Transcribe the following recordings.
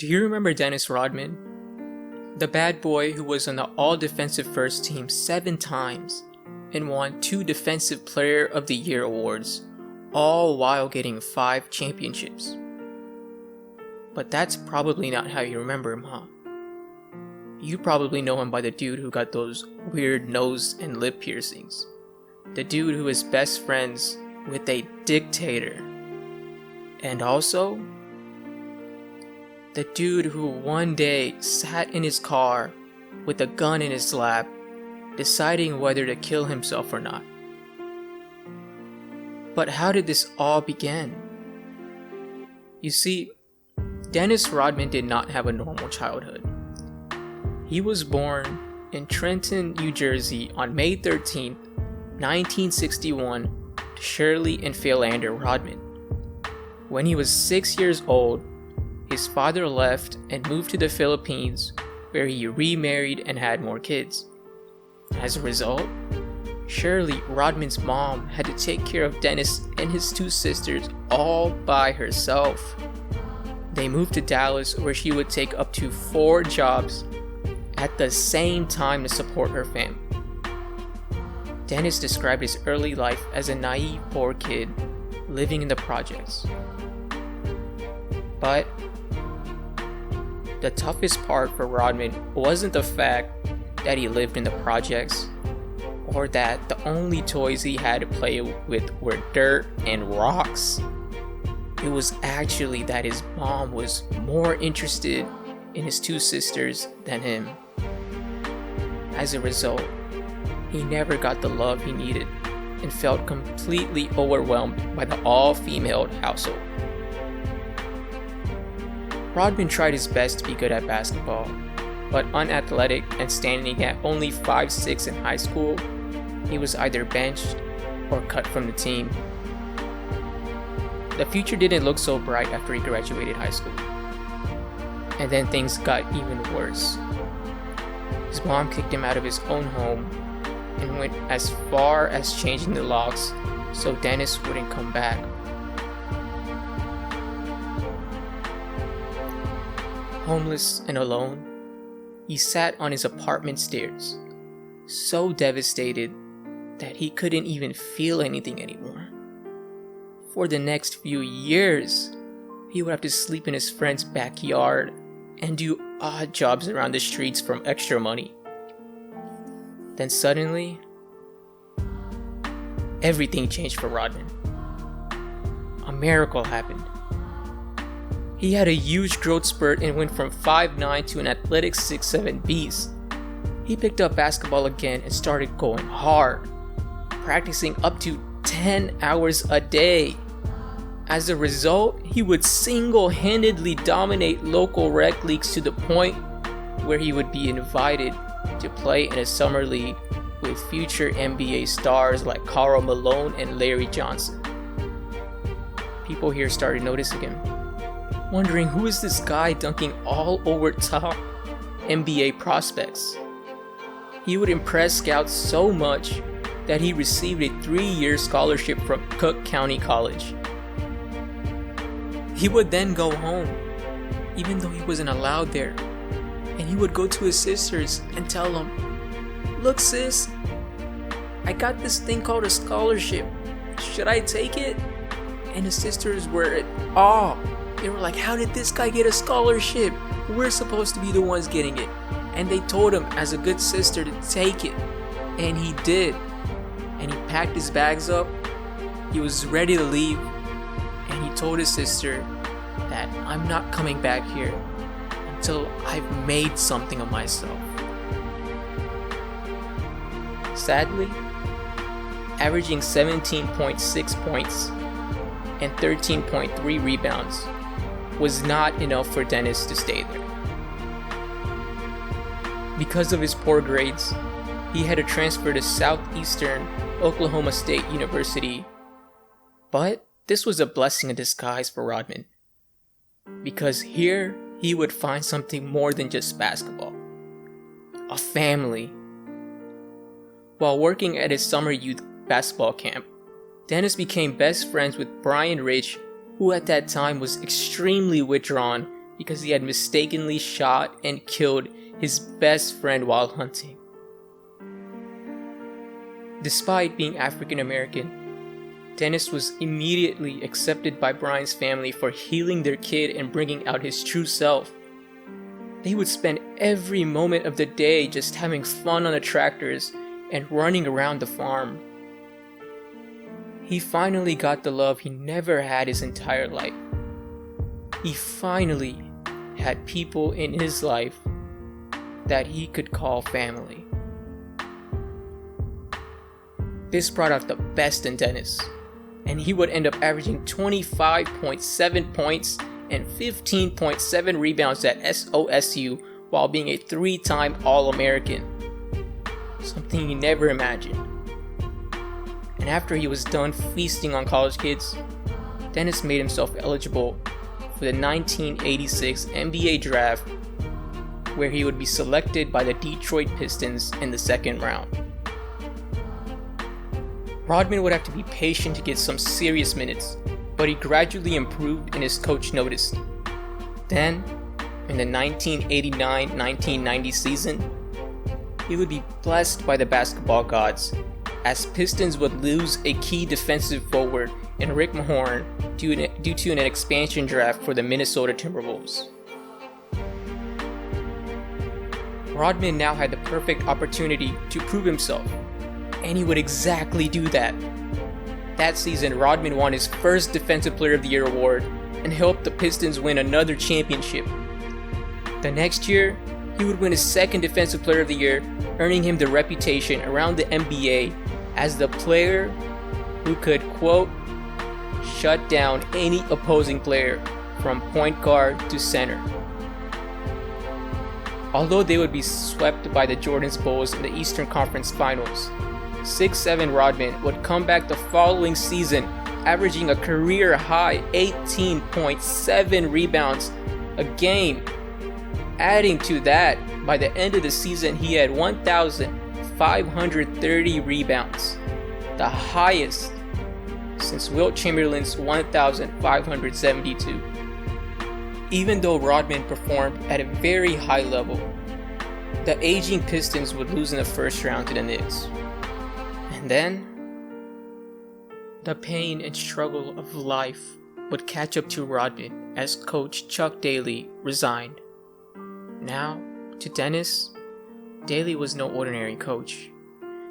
Do you remember Dennis Rodman? The bad boy who was on the all-defensive first team 7 times and won 2 Defensive Player of the Year awards, all while getting 5 championships. But that's probably not how you remember him, huh? You probably know him by the dude who got those weird nose and lip piercings. The dude who is best friends with a dictator. And also, the dude who one day sat in his car with a gun in his lap, deciding whether to kill himself or not. But how did this all begin? You see, Dennis Rodman did not have a normal childhood. He was born in Trenton, New Jersey on May 13, 1961 to Shirley and Philander Rodman. When he was 6 years old, his father left and moved to the Philippines, where he remarried and had more kids. As a result, Shirley, Rodman's mom, had to take care of Dennis and his 2 sisters all by herself. They moved to Dallas, where she would take up to 4 jobs at the same time to support her family. Dennis described his early life as a naive poor kid living in the projects. But the toughest part for Rodman wasn't the fact that he lived in the projects, or that the only toys he had to play with were dirt and rocks. It was actually that his mom was more interested in his 2 sisters than him. As a result, he never got the love he needed and felt completely overwhelmed by the all-female household. Rodman tried his best to be good at basketball, but unathletic and standing at only 5'6" in high school, he was either benched or cut from the team. The future didn't look so bright after he graduated high school. And then things got even worse. His mom kicked him out of his own home and went as far as changing the locks so Dennis wouldn't come back. Homeless and alone, he sat on his apartment stairs, so devastated that he couldn't even feel anything anymore. For the next few years, he would have to sleep in his friend's backyard and do odd jobs around the streets for extra money. Then suddenly, everything changed for Rodman. A miracle happened. He had a huge growth spurt and went from 5'9" to an athletic 6'7" beast. He picked up basketball again and started going hard, practicing up to 10 hours a day. As a result, he would single-handedly dominate local rec leagues to the point where he would be invited to play in a summer league with future NBA stars like Karl Malone and Larry Johnson. People here started noticing him, wondering who is this guy dunking all over top NBA prospects. He would impress scouts so much that he received a 3-year scholarship from Cook County College. He would then go home, even though he wasn't allowed there, and he would go to his sisters and tell them, "Look sis, I got this thing called a scholarship. Should I take it?" And his sisters were in awe. They were like, "How did this guy get a scholarship? We're supposed to be the ones getting it." And they told him as a good sister to take it. And he did. And he packed his bags up. He was ready to leave. And he told his sister that, "I'm not coming back here until I've made something of myself." Sadly, averaging 17.6 points and 13.3 rebounds was not enough for Dennis to stay there. Because of his poor grades, he had to transfer to Southeastern Oklahoma State University. But this was a blessing in disguise for Rodman, because here he would find something more than just basketball. A family. While working at his summer youth basketball camp, Dennis became best friends with Brian Rich, who at that time was extremely withdrawn because he had mistakenly shot and killed his best friend while hunting. Despite being African American, Dennis was immediately accepted by Brian's family for healing their kid and bringing out his true self. They would spend every moment of the day just having fun on the tractors and running around the farm. He finally got the love he never had his entire life. He finally had people in his life that he could call family. This brought out the best in Dennis, and he would end up averaging 25.7 points and 15.7 rebounds at SOSU while being a 3-time All-American. Something he never imagined. And after he was done feasting on college kids, Dennis made himself eligible for the 1986 NBA draft, where he would be selected by the Detroit Pistons in the second round. Rodman would have to be patient to get some serious minutes, but he gradually improved and his coach noticed. Then, in the 1989-1990 season, he would be blessed by the basketball gods, as Pistons would lose a key defensive forward in Rick Mahorn due to an expansion draft for the Minnesota Timberwolves. Rodman now had the perfect opportunity to prove himself, and he would exactly do that. That season, Rodman won his first Defensive Player of the Year award and helped the Pistons win another championship. The next year, he would win his second Defensive Player of the Year, earning him the reputation around the NBA as the player who could, quote, shut down any opposing player from point guard to center. Although they would be swept by the Jordan's Bulls in the Eastern Conference Finals, 6'7" Rodman would come back the following season, averaging a career-high 18.7 rebounds a game. Adding to that, by the end of the season, he had 1,530 rebounds, the highest since Wilt Chamberlain's 1,572. Even though Rodman performed at a very high level, the aging Pistons would lose in the first round to the Knicks. And then, the pain and struggle of life would catch up to Rodman as coach Chuck Daly resigned. Now, to Dennis, Daly was no ordinary coach.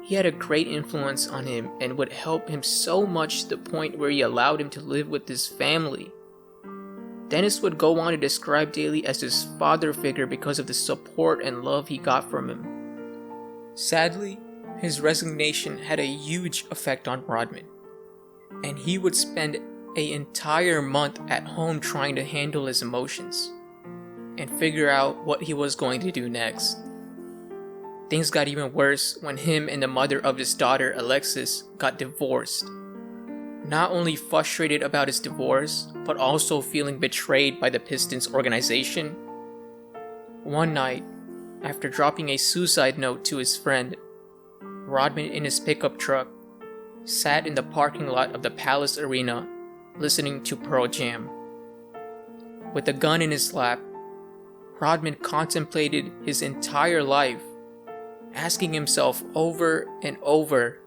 He had a great influence on him and would help him so much to the point where he allowed him to live with his family. Dennis would go on to describe Daly as his father figure because of the support and love he got from him. Sadly, his resignation had a huge effect on Rodman, and he would spend an entire month at home trying to handle his emotions and figure out what he was going to do next. Things got even worse when him and the mother of his daughter, Alexis, got divorced. Not only frustrated about his divorce, but also feeling betrayed by the Pistons organization. One night, after dropping a suicide note to his friend, Rodman in his pickup truck sat in the parking lot of the Palace Arena listening to Pearl Jam. With a gun in his lap, Rodman contemplated his entire life, asking himself over and over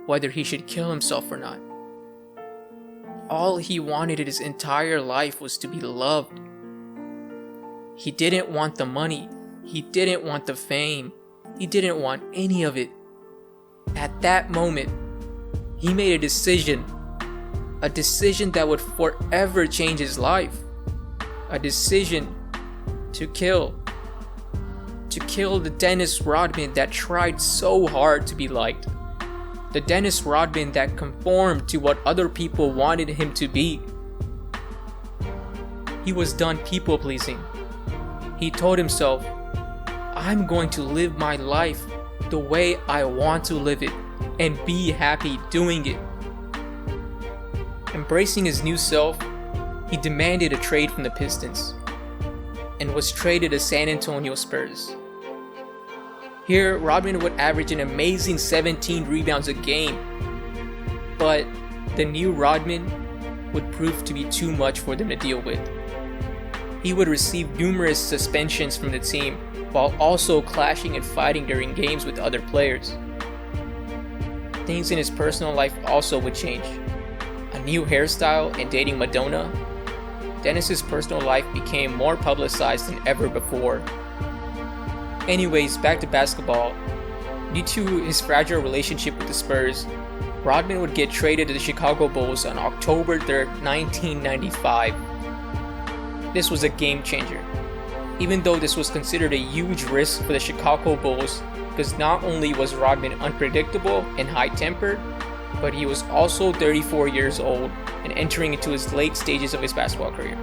whether he should kill himself or not. All he wanted in his entire life was to be loved. He didn't want the money. He didn't want the fame. He didn't want any of it. At that moment, he made a decision that would forever change his life. A decision to kill the Dennis Rodman that tried so hard to be liked. The Dennis Rodman that conformed to what other people wanted him to be. He was done people pleasing. He told himself, I'm going to live my life the way I want to live it and be happy doing it. Embracing his new self, he demanded a trade from the Pistons and was traded to San Antonio Spurs. Here, Rodman would average an amazing 17 rebounds a game, but the new Rodman would prove to be too much for them to deal with. He would receive numerous suspensions from the team while also clashing and fighting during games with other players. Things in his personal life also would change. A new hairstyle and dating Madonna, Dennis's personal life became more publicized than ever before. Anyways, back to basketball. Due to his fragile relationship with the Spurs, Rodman would get traded to the Chicago Bulls on October 3rd, 1995. This was a game changer, even though this was considered a huge risk for the Chicago Bulls, because not only was Rodman unpredictable and high-tempered, but he was also 34 years old and entering into his late stages of his basketball career.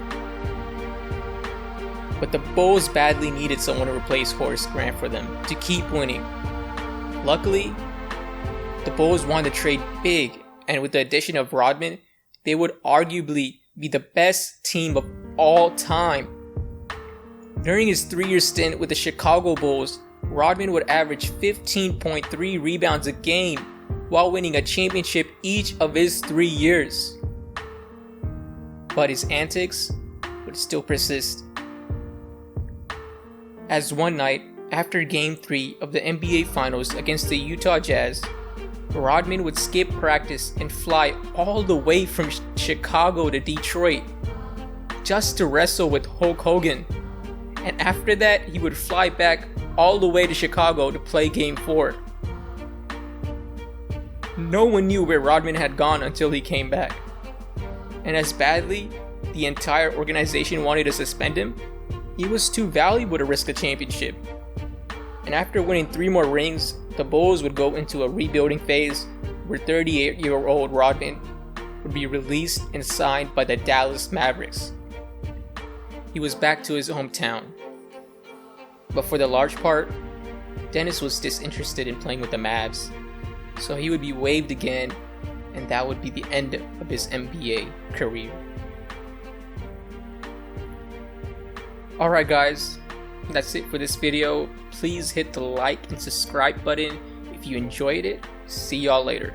But the Bulls badly needed someone to replace Horace Grant for them to keep winning. Luckily, the Bulls wanted to trade big, and with the addition of Rodman, they would arguably be the best team of all time. During his 3-year stint with the Chicago Bulls, Rodman would average 15.3 rebounds a game while winning a championship each of his 3 years. But his antics would still persist. As one night, after Game 3 of the NBA Finals against the Utah Jazz, Rodman would skip practice and fly all the way from Chicago to Detroit just to wrestle with Hulk Hogan. And after that, he would fly back all the way to Chicago to play Game 4. No one knew where Rodman had gone until he came back. And as badly the entire organization wanted to suspend him, he was too valuable to risk a championship. And after winning 3 more rings, the Bulls would go into a rebuilding phase where 38-year-old Rodman would be released and signed by the Dallas Mavericks. He was back to his hometown. But for the large part, Dennis was disinterested in playing with the Mavs, so he would be waived again, and that would be the end of his NBA career. Alright guys, that's it for this video. Please hit the like and subscribe button if you enjoyed it. See y'all later.